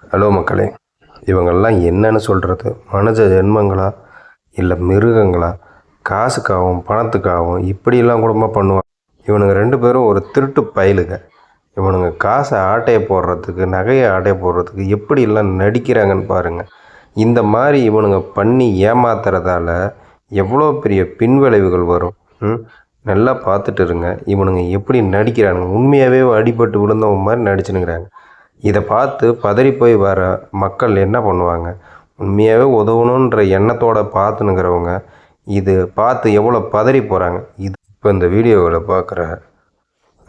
Hello மக்களே, இவங்கெல்லாம் என்னன்னு சொல்கிறது? மனித ஜென்மங்களா இல்லை மிருகங்களா? காசுக்காகவும் பணத்துக்காகவும் இப்படிலாம் கூடமா பண்ணுவாங்க. இவனுங்க 2 பேரும் ஒரு திருட்டு பயலுங்க. இவனுங்க காசை ஆட்டையை போடுறதுக்கு, நகையை ஆட்டையை போடுறதுக்கு எப்படிலாம் நடிக்கிறாங்கன்னு பாருங்கள். இந்த மாதிரி இவனுங்க பண்ணி ஏமாத்துறதால எவ்வளோ பெரிய பின்விளைவுகள் வரும். நல்லா பார்த்துட்டு இருங்க. இவனுங்க எப்படி நடிக்கிறானுங்க, உண்மையாகவே அடிபட்டு விழுந்தவங்க மாதிரி நடிச்சுனுங்கிறாங்க. இதை பார்த்து பதறி போய் வர மக்கள் என்ன பண்ணுவாங்க? உண்மையாகவே உதவணுன்ற எண்ணத்தோடு பார்த்துனுங்கிறவங்க இது பார்த்து எவ்வளோ பதறி போகிறாங்க. இது இப்போ இந்த வீடியோவில் பார்க்குற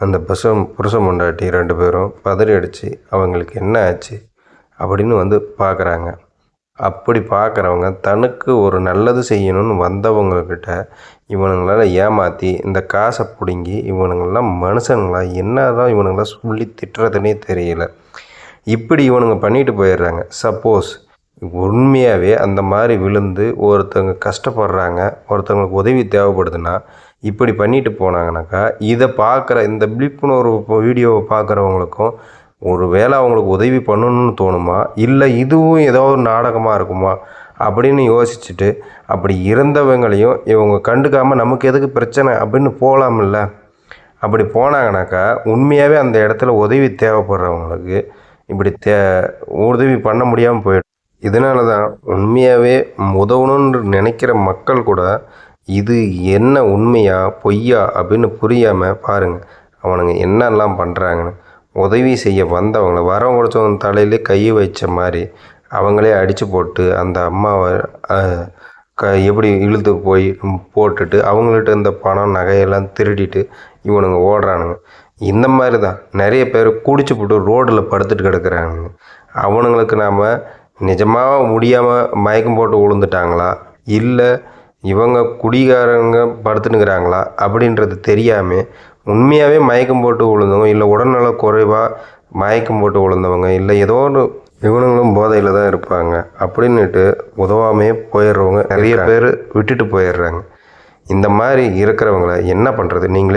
அந்த புருஷ பொண்டாட்டி 2 பேரும் பதறி அடித்து அவங்களுக்கு என்ன ஆச்சு அப்படின்னு வந்து பார்க்குறாங்க. அப்படி பார்க்குறவங்க தனக்கு ஒரு நல்லது செய்யணும்னு வந்தவங்கக்கிட்ட இவனுங்களால் ஏமாற்றி இந்த காசை பிடுங்கி இவனுங்களாம் மனுஷனுங்களா என்ன தான் இவனுங்களாம் சொல்லி திட்டுறதுனே தெரியல. இப்படி இவனுங்க பண்ணிட்டு போயிடுறாங்க. சப்போஸ் உண்மையாகவே அந்த மாதிரி விழுந்து ஒருத்தவங்க கஷ்டப்படுறாங்க, ஒருத்தவங்களுக்கு உதவி தேவைப்படுதுன்னா இப்படி பண்ணிட்டு போனாங்கனாக்கா இதை பார்க்குற இந்த விழிப்புணர்வு வீடியோவை பார்க்குறவங்களுக்கும் ஒரு வேளை அவங்களுக்கு உதவி பண்ணணும்னு தோணுமா, இல்லை இதுவும் ஏதோ ஒரு நாடகமாக இருக்குமா அப்படின்னு யோசிச்சுட்டு அப்படி இருந்தவங்களையும் இவங்க கண்டுக்காமல் நமக்கு எதுக்கு பிரச்சனை அப்படின்னு போகலாமில்ல. அப்படி போனாங்கனாக்கா உண்மையாகவே அந்த இடத்துல உதவி தேவைப்படுறவங்களுக்கு இப்படி உதவி பண்ண முடியாமல் போயிடும். இதனால தான் உண்மையாகவே உதவணுன்னு நினைக்கிற மக்கள் கூட இது என்ன உண்மையா பொய்யா அப்படின்னு புரியாமல் பாருங்கள் அவனுங்க என்னெல்லாம் பண்ணுறாங்கன்னு. உதவி செய்ய வந்தவங்கள வரவங்க தலையிலே கையை வச்ச மாதிரி அவங்களே அடித்து போட்டு அந்த அம்மாவை எப்படி இழுத்து போய் போட்டுட்டு அவங்கள்ட்ட இந்த பணம் நகையெல்லாம் திருடிட்டு இவனுங்க ஓடுறானுங்க. இந்த மாதிரி தான் நிறைய பேர் குடிச்சு போட்டு ரோடில் படுத்துட்டு கிடக்குறாங்க. அவனுங்களுக்கு நாம் நிஜமாக முடியாமல் மயக்கம் போட்டு விழுந்துட்டாங்களா இல்லை இவங்க குடிகாரங்க படுத்துனுங்கிறாங்களா அப்படின்றது தெரியாமல் உண்மையாகவே மயக்கம் போட்டு விழுந்தவங்க, இல்லை உடல்நல குறைவாக மயக்கம் போட்டு விழுந்தவங்க, இல்லை ஏதோ ஒரு இவனுங்களும் போதையில் தான் இருப்பாங்க அப்படின்னுட்டு உதவாமே போயிடுறவங்க நிறைய பேர் விட்டுட்டு போயிடுறாங்க. இந்த மாதிரி இருக்கிறவங்கள என்ன பண்ணுறது நீங்களே